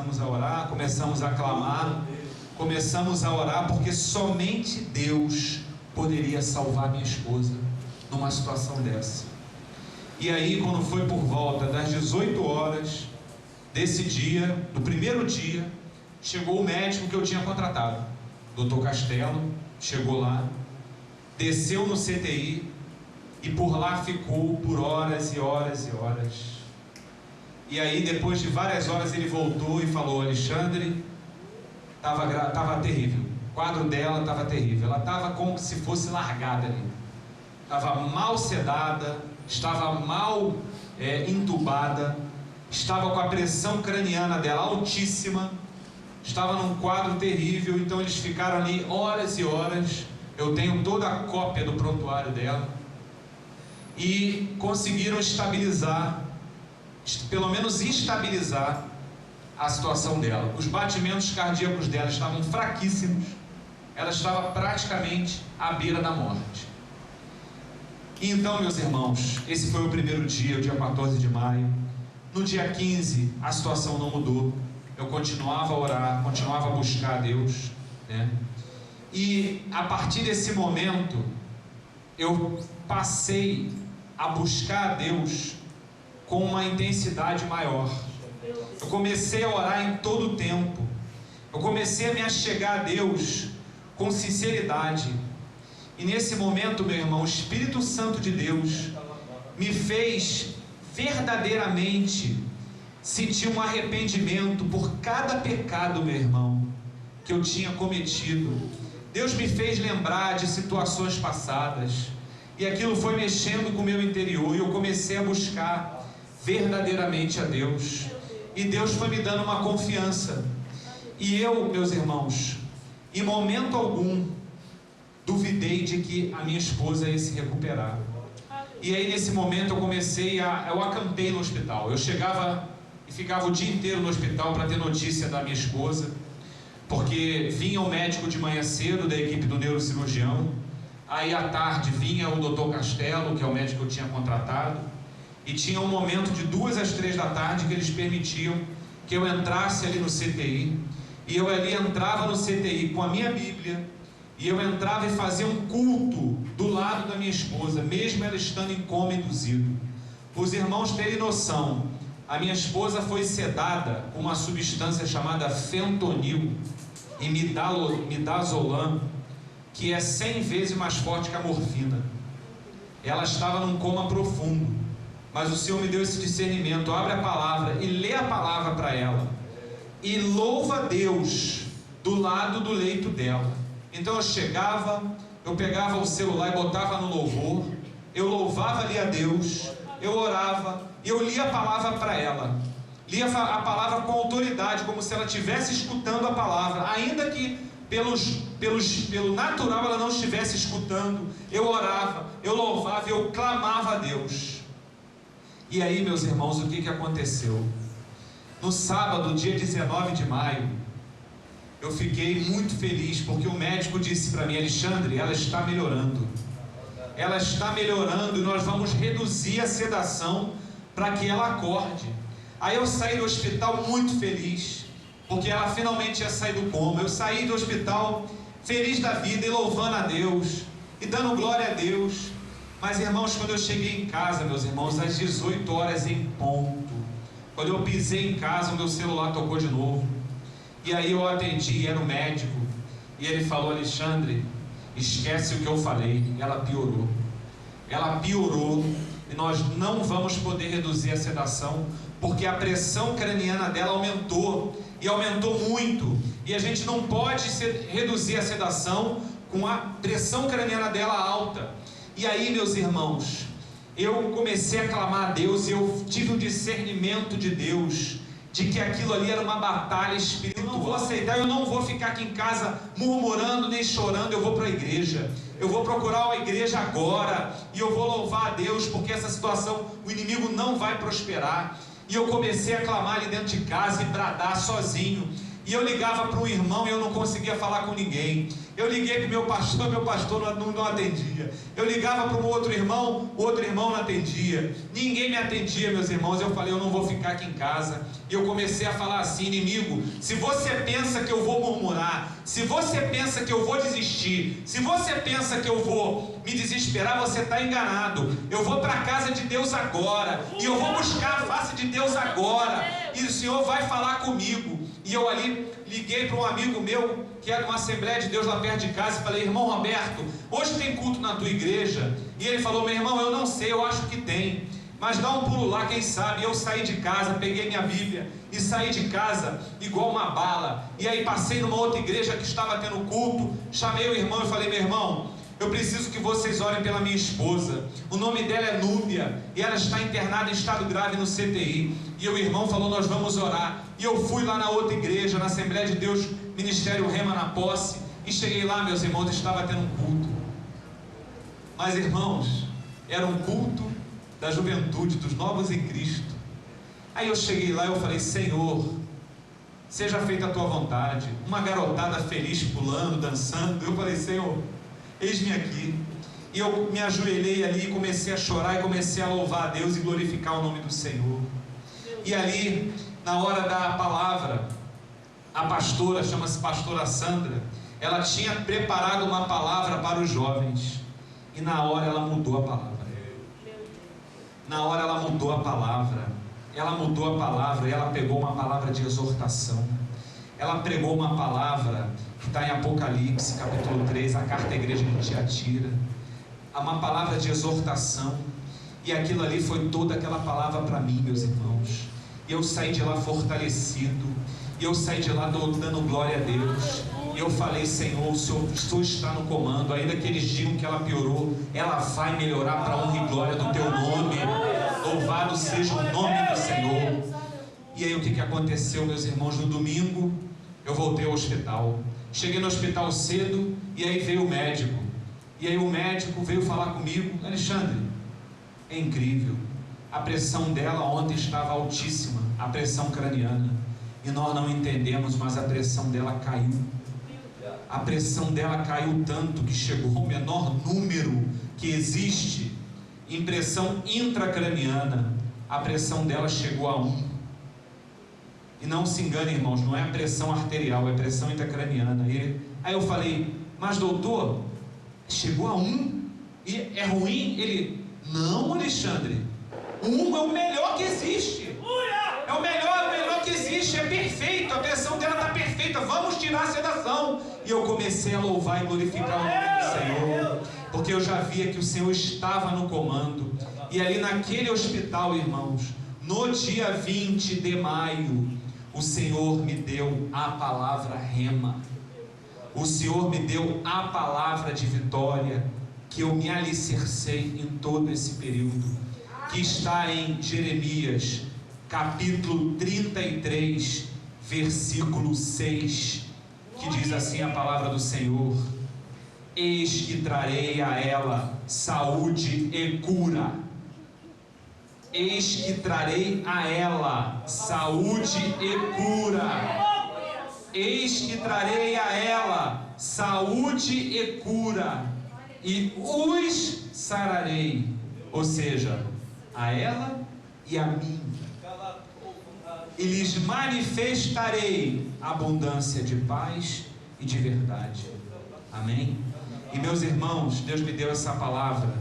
começamos a orar, começamos a clamar, começamos a orar, porque somente Deus poderia salvar minha esposa numa situação dessa. E aí, quando foi por volta das 18 horas desse dia, no primeiro dia, chegou o médico que eu tinha contratado, Dr. Castelo. Chegou lá, desceu no CTI e por lá ficou por horas e horas e horas. E aí, depois de várias horas, ele voltou e falou: Alexandre, estava terrível, o quadro dela estava terrível, ela estava como se fosse largada ali, estava mal sedada, estava mal entubada, estava com a pressão craniana dela altíssima, estava num quadro terrível. Então eles ficaram ali horas e horas. Eu tenho toda a cópia do prontuário dela, e conseguiram estabilizar, pelo menos estabilizar a situação dela. Os batimentos cardíacos dela estavam fraquíssimos, ela estava praticamente à beira da morte. Então, meus irmãos, esse foi o primeiro dia, o dia 14 de maio. No dia 15, a situação não mudou. Eu continuava a orar, continuava a buscar a Deus, né? E a partir desse momento, eu passei a buscar a Deus com uma intensidade maior. Eu comecei a orar em todo o tempo. Eu comecei a me achegar a Deus com sinceridade. E nesse momento, meu irmão, o Espírito Santo de Deus me fez verdadeiramente sentir um arrependimento por cada pecado, meu irmão, que eu tinha cometido. Deus me fez lembrar de situações passadas, e aquilo foi mexendo com o meu interior, e eu comecei a buscar verdadeiramente a Deus, e Deus foi me dando uma confiança. E eu, meus irmãos, em momento algum duvidei de que a minha esposa ia se recuperar. E aí, nesse momento, eu acampei no hospital. Eu chegava e ficava o dia inteiro no hospital para ter notícia da minha esposa, porque vinha o médico de manhã cedo da equipe do neurocirurgião, aí à tarde vinha o Dr. Castelo, que é o médico que eu tinha contratado, e tinha um momento de 2 às 3 da tarde que eles permitiam que eu entrasse ali no CTI, e eu ali entrava no CTI com a minha Bíblia, e eu entrava e fazia um culto do lado da minha esposa, mesmo ela estando em coma induzido. Os irmãos terem noção, a minha esposa foi sedada com uma substância chamada fentonil e midazolam, que é 100 vezes mais forte que a morfina. Ela estava num coma profundo, mas o Senhor me deu esse discernimento: abre a palavra e lê a palavra para ela, e louva a Deus do lado do leito dela. Então eu chegava, eu pegava o celular e botava no louvor, eu louvava ali a Deus, eu orava, e eu lia a palavra para ela, lia a palavra com autoridade, como se ela estivesse escutando a palavra, ainda que pelo natural ela não estivesse escutando. Eu orava, eu louvava, eu clamava a Deus. E aí, meus irmãos, o que aconteceu? No sábado, dia 19 de maio, eu fiquei muito feliz, porque o médico disse para mim: Alexandre, ela está melhorando. Ela está melhorando e nós vamos reduzir a sedação para que ela acorde. Aí eu saí do hospital muito feliz, porque ela finalmente ia sair do coma. Eu saí do hospital feliz da vida e louvando a Deus e dando glória a Deus. Mas, irmãos, quando eu cheguei em casa, meus irmãos, às 18 horas em ponto, quando eu pisei em casa, o meu celular tocou de novo. E aí eu atendi, era o médico, e ele falou: Alexandre, esquece o que eu falei. Ela piorou. Ela piorou, e nós não vamos poder reduzir a sedação, porque a pressão craniana dela aumentou, e aumentou muito, e a gente não pode reduzir a sedação com a pressão craniana dela alta. E aí, meus irmãos, eu comecei a clamar a Deus, e eu tive um discernimento de Deus, de que aquilo ali era uma batalha espiritual. Eu não vou aceitar, eu não vou ficar aqui em casa murmurando nem chorando. Eu vou para a igreja, eu vou procurar uma igreja agora, e eu vou louvar a Deus, porque essa situação, o inimigo não vai prosperar. E eu comecei a clamar ali dentro de casa e bradar sozinho. E eu ligava para um irmão e eu não conseguia falar com ninguém. Eu liguei para o meu pastor não atendia. Eu ligava para um outro irmão, o outro irmão não atendia. Ninguém me atendia, meus irmãos. Eu falei, eu não vou ficar aqui em casa. E eu comecei a falar assim, inimigo, se você pensa que eu vou murmurar, se você pensa que eu vou desistir, se você pensa que eu vou me desesperar, você está enganado. Eu vou para a casa de Deus agora, e eu vou buscar a face de Deus agora, e o Senhor vai falar comigo. E eu ali liguei para um amigo meu, que era uma Assembleia de Deus lá perto de casa, e falei, irmão Roberto, hoje tem culto na tua igreja? E ele falou, meu irmão, eu não sei, eu acho que tem, mas dá um pulo lá, quem sabe. Eu saí de casa, peguei minha Bíblia e saí de casa igual uma bala. E aí passei numa outra igreja que estava tendo culto, chamei o irmão e falei, meu irmão, eu preciso que vocês orem pela minha esposa. O nome dela é Núbia e ela está internada em estado grave no CTI. E o irmão falou, nós vamos orar. E eu fui lá na outra igreja, na Assembleia de Deus, Ministério Rema na Posse, e cheguei lá, meus irmãos, estava tendo um culto. Mas irmãos, era um culto da juventude, dos novos em Cristo. Aí eu cheguei lá e eu falei, Senhor, seja feita a tua vontade. Uma garotada feliz pulando, dançando. Eu falei, Senhor, eis-me aqui. E eu me ajoelhei ali e comecei a chorar e comecei a louvar a Deus e glorificar o nome do Senhor. E ali, na hora da palavra, a pastora, chama-se pastora Sandra, ela tinha preparado uma palavra para os jovens. E na hora ela mudou a palavra. Na hora ela mudou a palavra. Ela mudou a palavra e ela pegou uma palavra de exortação. Ela pregou uma palavra que está em Apocalipse, capítulo 3, a carta à igreja de Tiatira. Uma palavra de exortação. E aquilo ali foi toda aquela palavra para mim, meus irmãos. E eu saí de lá fortalecido. E eu saí de lá dando glória a Deus. E eu falei, Senhor, o Senhor está no comando. Ainda que eles digam que ela piorou, ela vai melhorar para a honra e glória do teu nome. Louvado seja o nome do Senhor. E aí o que aconteceu, meus irmãos? No domingo eu voltei ao hospital. Cheguei no hospital cedo e aí veio o médico. E aí o médico veio falar comigo, Alexandre, é incrível. A pressão dela ontem estava altíssima, a pressão craniana. E nós não entendemos, mas a pressão dela caiu. A pressão dela caiu tanto que chegou ao menor número que existe em pressão intracraniana. A pressão dela chegou a 1. E não se engane, irmãos, não é a pressão arterial, é a pressão intracraniana. Aí eu falei, mas doutor, chegou a 1 e é ruim? Ele, não, Alexandre, 1 é o melhor que existe. É o melhor que existe, é perfeito, a pressão dela está perfeita, vamos tirar a sedação. E eu comecei a louvar e glorificar o nome do Senhor, porque eu já via que o Senhor estava no comando. E ali naquele hospital, irmãos, no dia 20 de maio, o Senhor me deu a palavra rema. O Senhor me deu a palavra de vitória, que eu me alicercei em todo esse período, que está em Jeremias, capítulo 33, versículo 6, que diz assim a palavra do Senhor: eis que trarei a ela saúde e cura. Eis que trarei a ela saúde e cura. Eis que trarei a ela saúde e cura, e os sararei, ou seja, a ela e a mim, e lhes manifestarei abundância de paz e de verdade. Amém? E meus irmãos, Deus me deu essa palavra.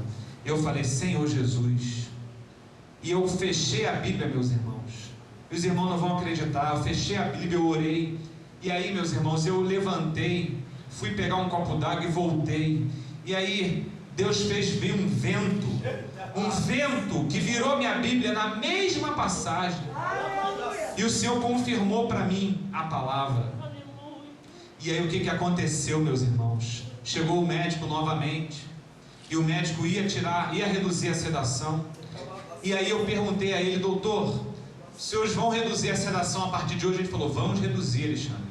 Eu falei, Senhor Jesus. E eu fechei a Bíblia, meus irmãos. Os irmãos não vão acreditar. Eu fechei a Bíblia, eu orei. E aí, meus irmãos, eu levantei, fui pegar um copo d'água e voltei. E aí, Deus fez vir um vento que virou minha Bíblia na mesma passagem. E o Senhor confirmou para mim a palavra. E aí o que aconteceu, meus irmãos? Chegou o médico novamente, e o médico ia reduzir a sedação. E aí eu perguntei a ele, doutor, os senhores vão reduzir a sedação a partir de hoje? Ele falou, vamos reduzir, Alexandre,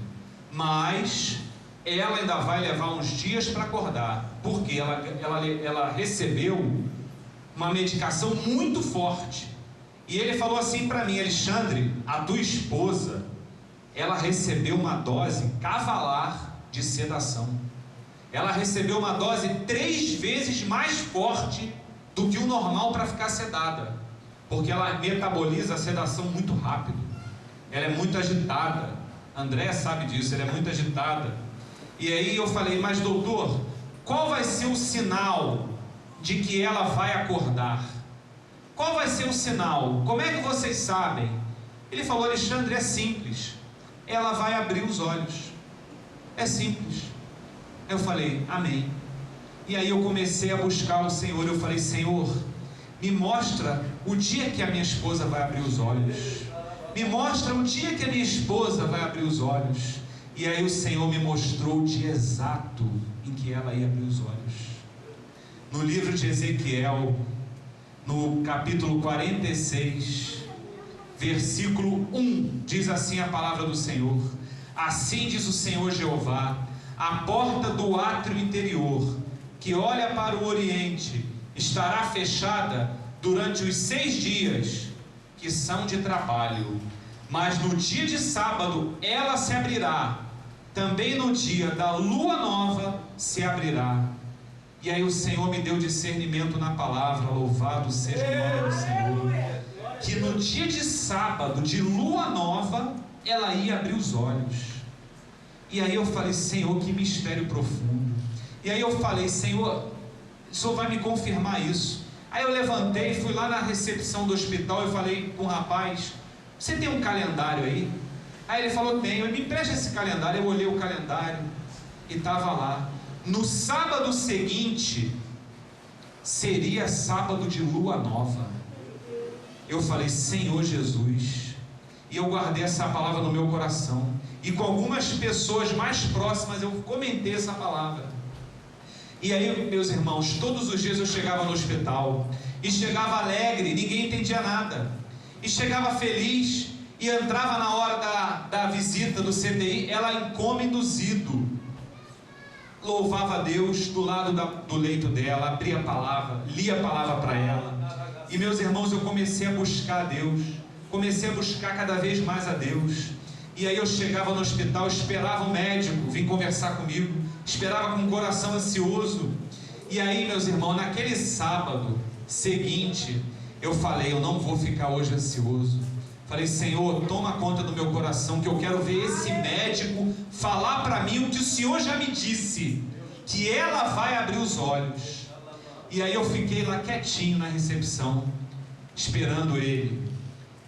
mas ela ainda vai levar uns dias para acordar, porque ela recebeu uma medicação muito forte. E ele falou assim para mim, Alexandre, a tua esposa, ela recebeu uma dose cavalar de sedação. Ela recebeu uma dose 3 vezes mais forte do que o normal para ficar sedada, porque ela metaboliza a sedação muito rápido. Ela é muito agitada. André sabe disso, ela é muito agitada. E aí eu falei, mas doutor, qual vai ser o sinal de que ela vai acordar? Qual vai ser o sinal? Como é que vocês sabem? Ele falou, Alexandre, é simples. Ela vai abrir os olhos. É simples. Eu falei, amém. E aí eu comecei a buscar o Senhor. Eu falei, Senhor, me mostra o dia que a minha esposa vai abrir os olhos. Me mostra o dia que a minha esposa vai abrir os olhos. E aí o Senhor me mostrou o dia exato em que ela ia abrir os olhos. No livro de Ezequiel, no capítulo 46, versículo 1, diz assim a palavra do Senhor: assim diz o Senhor Jeová, a porta do átrio interior, que olha para o oriente, estará fechada durante os 6 dias, que são de trabalho, mas no dia de sábado ela se abrirá, também no dia da lua nova se abrirá. E aí o Senhor me deu discernimento na palavra, louvado seja o nome do Senhor, que no dia de sábado, de lua nova, ela ia abrir os olhos. E aí eu falei, Senhor, que mistério profundo. E aí eu falei, Senhor, o Senhor vai me confirmar isso. Aí eu levantei, fui lá na recepção do hospital e falei com o rapaz, você tem um calendário aí? Aí ele falou, tenho. Me empresta esse calendário. Eu olhei o calendário e estava lá. No sábado seguinte, seria sábado de lua nova. Eu falei, Senhor Jesus. E eu guardei essa palavra no meu coração. E com algumas pessoas mais próximas eu comentei essa palavra. E aí, meus irmãos, todos os dias eu chegava no hospital. E chegava alegre, ninguém entendia nada. E chegava feliz. E entrava na hora da visita do CTI, ela incomoduzido. Louvava a Deus do lado do leito dela, abria a palavra, lia a palavra para ela. E meus irmãos, eu comecei a buscar a Deus, comecei a buscar cada vez mais a Deus. E aí eu chegava no hospital, esperava o médico vir conversar comigo, esperava com o coração ansioso. E aí, meus irmãos, naquele sábado seguinte, eu falei, eu não vou ficar hoje ansioso. Falei, Senhor, toma conta do meu coração, que eu quero ver esse médico falar para mim o que o Senhor já me disse, que ela vai abrir os olhos. E aí eu fiquei lá quietinho na recepção, esperando ele.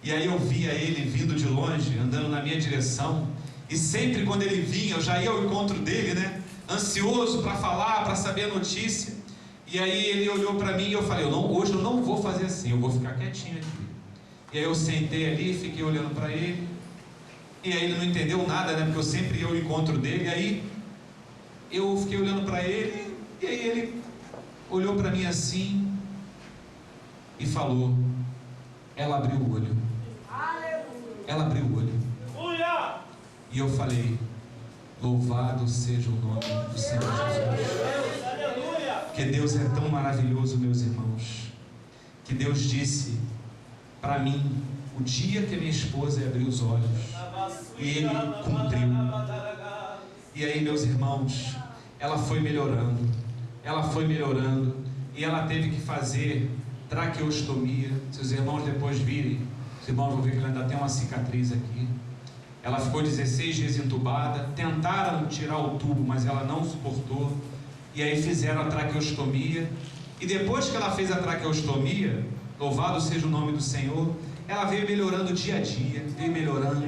E aí eu via ele vindo de longe, andando na minha direção. E sempre quando ele vinha, eu já ia ao encontro dele, né? Ansioso para falar, para saber a notícia. E aí ele olhou para mim e eu falei, hoje eu não vou fazer assim, eu vou ficar quietinho aqui. E aí eu sentei ali, fiquei olhando para ele. E aí ele não entendeu nada, né? Porque eu sempre ia ao encontro dele. E aí eu fiquei olhando para ele. E aí ele olhou para mim assim e falou, ela abriu o olho. Ela abriu o olho. E eu falei, louvado seja o nome do Senhor Jesus. Porque Deus é tão maravilhoso, meus irmãos, que Deus disse para mim, o dia que a minha esposa ia abrir os olhos, e Ele cumpriu. E aí, meus irmãos, ela foi melhorando, e ela teve que fazer traqueostomia. Se os irmãos depois virem, os irmãos vão ver que ela ainda tem uma cicatriz aqui. Ela ficou 16 dias entubada, tentaram tirar o tubo, mas ela não suportou, e aí fizeram a traqueostomia. E depois que ela fez a traqueostomia, louvado seja o nome do Senhor, ela veio melhorando dia a dia, veio melhorando,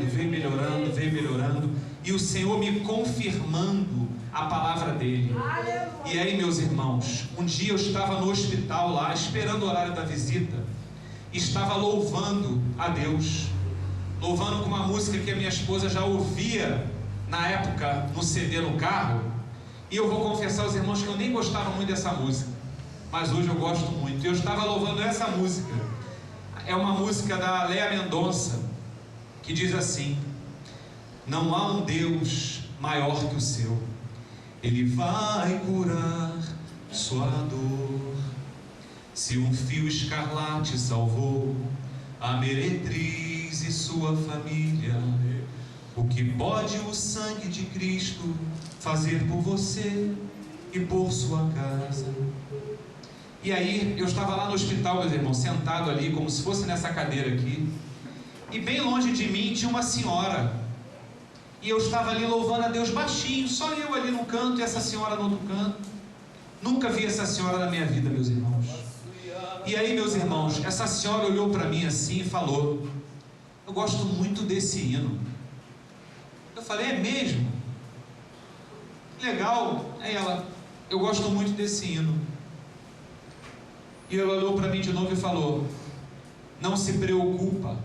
e o Senhor me confirmando a palavra dele. E aí, meus irmãos, um dia eu estava no hospital lá, esperando o horário da visita, e estava louvando a Deus, louvando com uma música que a minha esposa já ouvia na época no CD no carro. E eu vou confessar aos irmãos que eu nem gostava muito dessa música, mas hoje eu gosto muito. E eu estava louvando essa música. É uma música da Léa Mendonça, que diz assim: não há um Deus maior que o seu, Ele vai curar sua dor. Se um fio escarlate salvou a meretriz e sua família, O que pode o sangue de Cristo fazer por você e por sua casa? E aí, eu estava lá no hospital, meus irmãos, sentado ali, como se fosse nessa cadeira aqui, e bem longe de mim tinha uma senhora, e eu estava ali louvando a Deus baixinho, só eu ali no canto e essa senhora no outro canto. Nunca vi essa senhora na minha vida, meus irmãos. E aí, meus irmãos, essa senhora olhou para mim assim e falou: eu gosto muito desse hino. Eu falei: é mesmo? Legal. Aí ela: eu gosto muito desse hino. E ela olhou para mim de novo e falou: não se preocupa.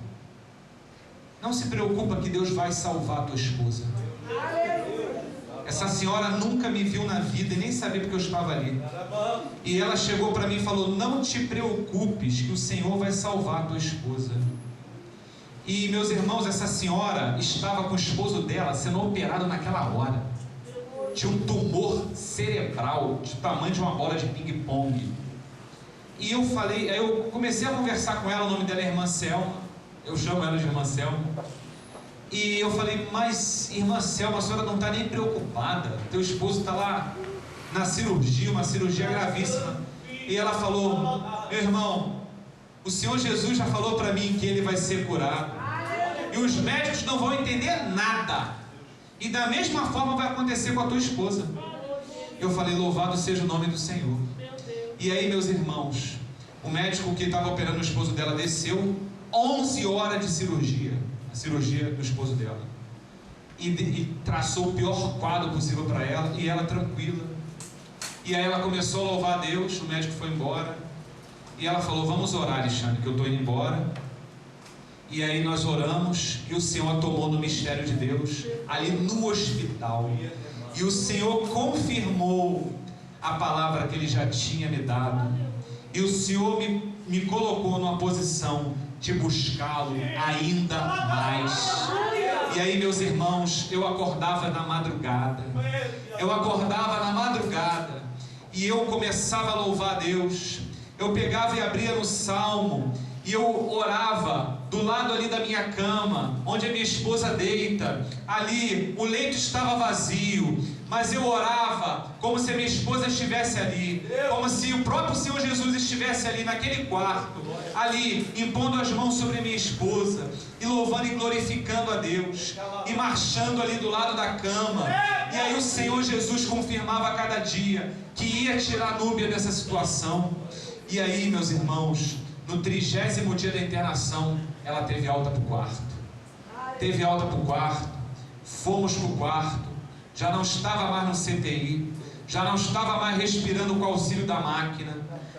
Não se preocupa que Deus vai salvar a tua esposa. Essa senhora nunca me viu na vida e nem sabia porque eu estava ali. E ela chegou para mim e falou: não te preocupes que o Senhor vai salvar a tua esposa. E, meus irmãos, essa senhora estava com o esposo dela sendo operado naquela hora. Tinha um tumor cerebral do tamanho de uma bola de ping-pong. E eu falei, aí eu comecei a conversar com ela, o nome dela é Irmã Selma, eu chamo ela de Irmã Selma. E eu falei: mas Irmã Selma, a senhora não está nem preocupada, teu esposo está lá na cirurgia, uma cirurgia gravíssima. E ela falou: meu irmão, o Senhor Jesus já falou para mim que ele vai ser curado, e os médicos não vão entender nada, e da mesma forma vai acontecer com a tua esposa. Eu falei: louvado seja o nome do Senhor. E aí, meus irmãos, o médico que estava operando o esposo dela desceu, 11 horas de cirurgia, a cirurgia do esposo dela, e traçou o pior quadro possível para ela, e ela tranquila. E aí ela começou a louvar a Deus, o médico foi embora, e ela falou: vamos orar, Alexandre, que eu estou indo embora. E aí nós oramos, e o Senhor a tomou no mistério de Deus, ali no hospital, e o Senhor confirmou a palavra que Ele já tinha me dado, e o Senhor me colocou numa posição de buscá-lo ainda mais. E aí, meus irmãos, eu acordava na madrugada, e eu começava a louvar a Deus. Eu pegava e abria no Salmo, e eu orava do lado ali da minha cama, onde a minha esposa deita. Ali o leito estava vazio, mas eu orava como se a minha esposa estivesse ali, como se o próprio Senhor Jesus estivesse ali naquele quarto, ali impondo as mãos sobre a minha esposa, e louvando e glorificando a Deus, e marchando ali do lado da cama. E aí o Senhor Jesus confirmava a cada dia que ia tirar a Núbia dessa situação. E aí, meus irmãos, no 30º dia da internação, ela teve alta para o quarto. Fomos para o quarto, já não estava mais no CTI, já não estava mais respirando com o auxílio da máquina,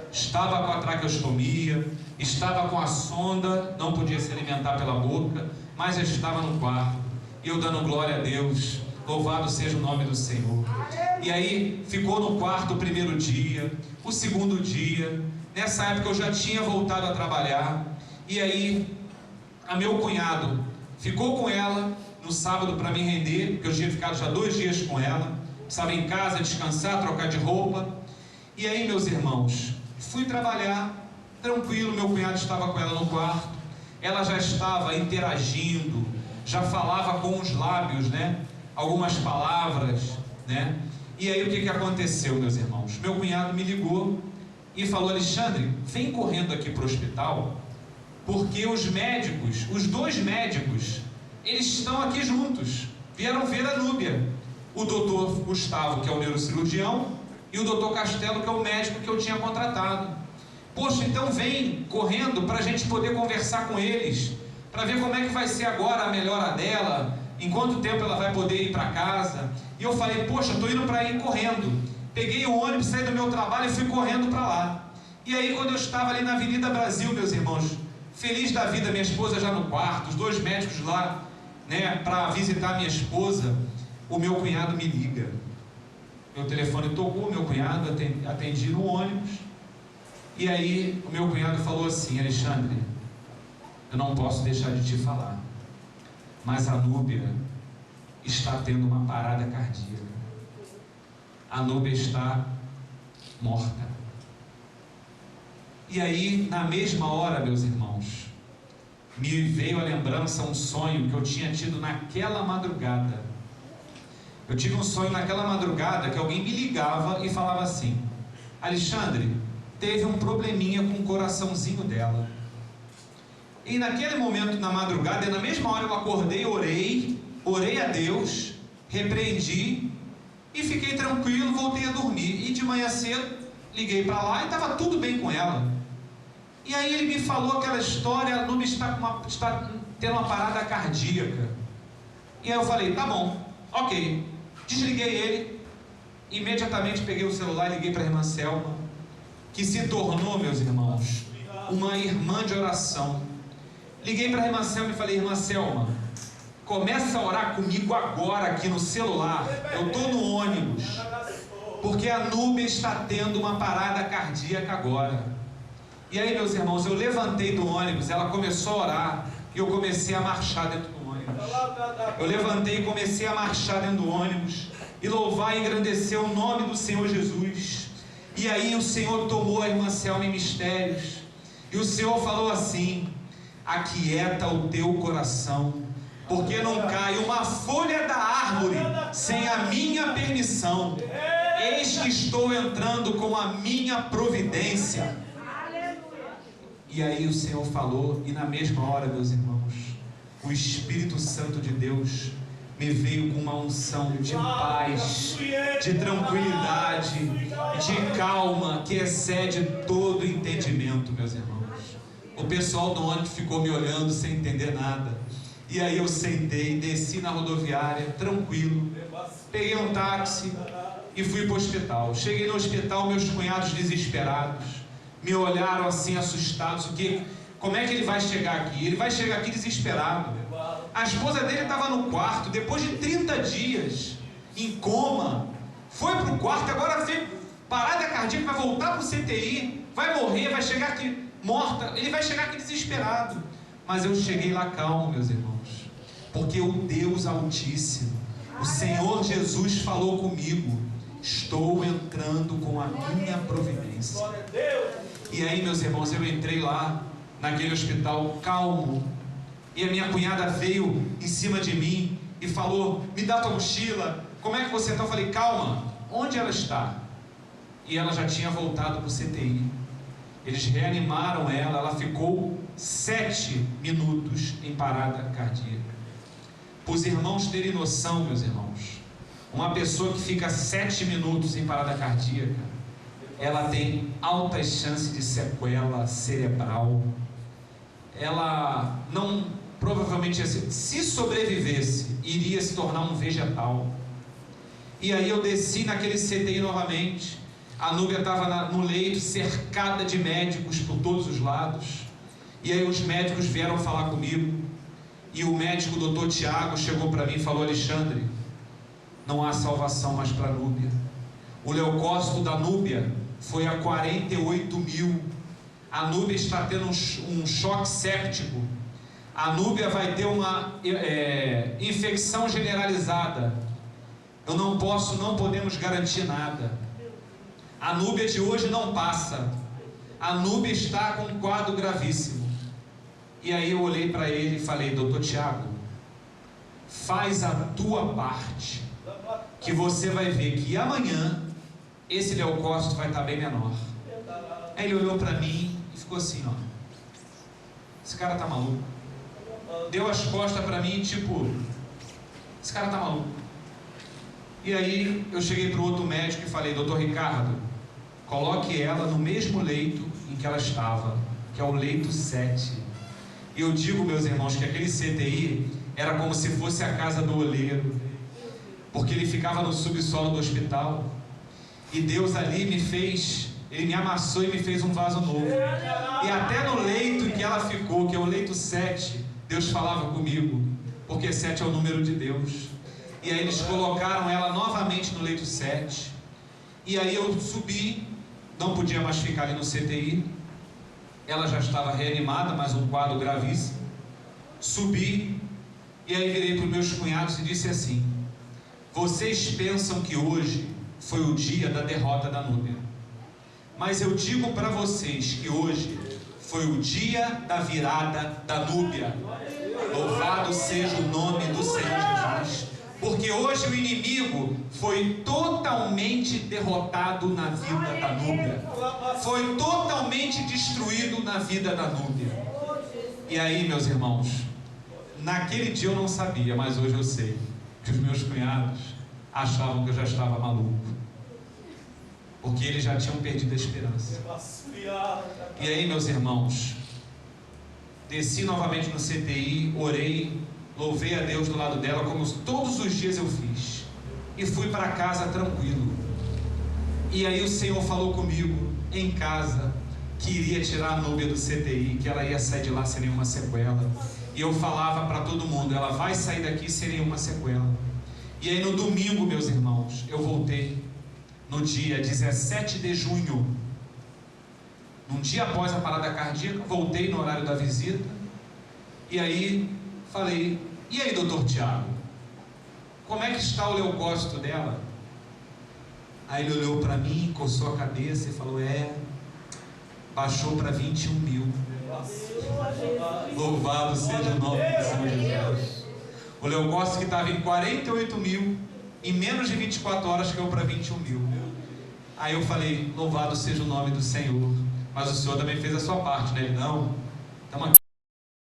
estava com a traqueostomia, estava com a sonda, não podia se alimentar pela boca, mas já estava no quarto. E eu dando glória a Deus, louvado seja o nome do Senhor. E aí ficou no quarto o primeiro dia, o segundo dia. Nessa época eu já tinha voltado a trabalhar, e aí a meu cunhado ficou com ela no sábado para me render, porque eu tinha ficado já 2 dias com ela, estava em casa, descansar, trocar de roupa. E aí, meus irmãos, fui trabalhar, tranquilo, meu cunhado estava com ela no quarto, ela já estava interagindo, já falava com os lábios, né, algumas palavras, né. E aí o que aconteceu, meus irmãos? Meu cunhado me ligou e falou: Alexandre, vem correndo aqui para o hospital, porque os médicos, os 2 médicos, eles estão aqui juntos, vieram ver a Núbia, o doutor Gustavo, que é o neurocirurgião, e o doutor Castelo, que é o médico que eu tinha contratado. Poxa, então vem correndo para a gente poder conversar com eles, para ver como é que vai ser agora a melhora dela, em quanto tempo ela vai poder ir para casa. E eu falei: poxa, estou indo para aí correndo. Peguei o ônibus, saí do meu trabalho e fui correndo para lá. E aí, quando eu estava ali na Avenida Brasil, meus irmãos, feliz da vida, minha esposa já no quarto, os 2 médicos lá, né, para visitar minha esposa, o meu cunhado me liga. Meu telefone tocou, meu cunhado atendi no ônibus. E aí, o meu cunhado falou assim: Alexandre, eu não posso deixar de te falar, mas a Núbia está tendo uma parada cardíaca. A Núbia está morta. E aí, na mesma hora, meus irmãos, me veio à lembrança um sonho que eu tinha tido naquela madrugada. Eu tive um sonho naquela madrugada que alguém me ligava e falava assim: Alexandre, teve um probleminha com o coraçãozinho dela. E naquele momento, na madrugada, na mesma hora eu acordei, orei a Deus, repreendi e fiquei tranquilo, voltei a dormir. E de manhã cedo liguei para lá e estava tudo bem com ela. E aí ele me falou aquela história: a Nubia está tendo uma parada cardíaca. E aí eu falei: tá bom, ok. Desliguei ele, imediatamente peguei o celular e liguei para a irmã Selma, que se tornou, meus irmãos, uma irmã de oração. Liguei para a irmã Selma e falei: irmã Selma, começa a orar comigo agora aqui no celular. Eu estou no ônibus, porque a Nubia está tendo uma parada cardíaca agora. E aí, meus irmãos, eu levantei do ônibus, ela começou a orar e eu comecei a marchar dentro do ônibus. Eu levantei e comecei a marchar dentro do ônibus e louvar e engrandecer o nome do Senhor Jesus. E aí o Senhor tomou a irmã Selma em mistérios e o Senhor falou assim: aquieta o teu coração, porque não cai uma folha da árvore sem a minha permissão. Eis que estou entrando com a minha providência. E aí o Senhor falou, e na mesma hora, meus irmãos, o Espírito Santo de Deus me veio com uma unção de paz, de tranquilidade, de calma, que excede todo entendimento, meus irmãos. O pessoal do ônibus ficou me olhando sem entender nada. E aí eu sentei, desci na rodoviária, tranquilo, peguei um táxi e fui para o hospital. Cheguei no hospital, meus cunhados desesperados me olharam assim, assustados. Como é que ele vai chegar aqui? Ele vai chegar aqui desesperado. A esposa dele estava no quarto, depois de 30 dias, em coma. Foi para o quarto, agora veio parada cardíaca, vai voltar para o CTI, vai morrer, vai chegar aqui morta. Ele vai chegar aqui desesperado. Mas eu cheguei lá calmo, meus irmãos, porque o Deus Altíssimo, o Senhor Jesus falou comigo: estou entrando com a minha providência. E aí, meus irmãos, eu entrei lá naquele hospital calmo, e a minha cunhada veio em cima de mim e falou: me dá tua mochila, como é que você está? Eu falei: calma, onde ela está? E ela já tinha voltado para o CTI. Eles reanimaram ela, ela ficou 7 minutos em parada cardíaca. Para os irmãos terem noção, meus irmãos, uma pessoa que fica 7 minutos em parada cardíaca, ela tem altas chances de sequela cerebral. Ela não, provavelmente, se sobrevivesse, iria se tornar um vegetal. E aí eu desci naquele CTI novamente. A Nubia estava no leito, cercada de médicos por todos os lados. E aí os médicos vieram falar comigo. E o médico, o Dr. Tiago, chegou para mim e falou: Alexandre, não há salvação mais para a Nubia. O leucócito da Nubia foi a 48.000. A Nubia está tendo um choque séptico. A Nubia vai ter uma infecção generalizada. Não podemos garantir nada. A Nubia de hoje não passa. A Nubia está com um quadro gravíssimo. E aí eu olhei para ele e falei: doutor Tiago, faz a tua parte, que você vai ver que amanhã esse leucócito vai estar bem menor. Aí ele olhou para mim e ficou assim, ó: esse cara tá maluco. Deu as costas para mim, tipo, esse cara tá maluco. E aí eu cheguei para o outro médico e falei: doutor Ricardo, coloque ela no mesmo leito em que ela estava, que é o leito 7. E eu digo, meus irmãos, que aquele CTI era como se fosse a casa do oleiro, porque ele ficava no subsolo do hospital. E Deus ali me fez, Ele me amassou e me fez um vaso novo. E até no leito em que ela ficou, que é o leito 7, Deus falava comigo, porque 7 é o número de Deus. E aí eles colocaram ela novamente no leito 7. E aí eu subi, não podia mais ficar ali no CTI. Ela já estava reanimada, mas um quadro gravíssimo. Subi, e aí virei para os meus cunhados e disse assim: vocês pensam que hoje foi o dia da derrota da Nubia, mas eu digo para vocês que hoje foi o dia da virada da núbia. Louvado seja o nome do Senhor Jesus. Porque hoje o inimigo foi totalmente derrotado na vida da núbia. Foi totalmente destruído na vida da núbia. E aí, meus irmãos, naquele dia eu não sabia, mas hoje eu sei que os meus cunhados achavam que eu já estava maluco, porque eles já tinham perdido a esperança. E aí, meus irmãos, desci novamente no CTI, orei, louvei a Deus do lado dela, como todos os dias eu fiz, e fui para casa tranquilo. E aí o Senhor falou comigo em casa que iria tirar a núbia do CTI, que ela ia sair de lá sem nenhuma sequela. E eu falava para todo mundo, ela vai sair daqui sem nenhuma sequela. E aí no domingo, meus irmãos, eu voltei no dia 17 de junho, um dia após a parada cardíaca, voltei no horário da visita. E aí falei, e aí, doutor Tiago, como é que está o leucócito dela? Aí ele olhou para mim, coçou a cabeça e falou, baixou para 21 mil. Louvado seja o nome do Senhor Jesus. O leucócito que estava em 48 mil, em menos de 24 horas caiu para 21 mil. Aí eu falei, louvado seja o nome do Senhor. Mas o Senhor também fez a sua parte, né? Ele, não, estamos aqui.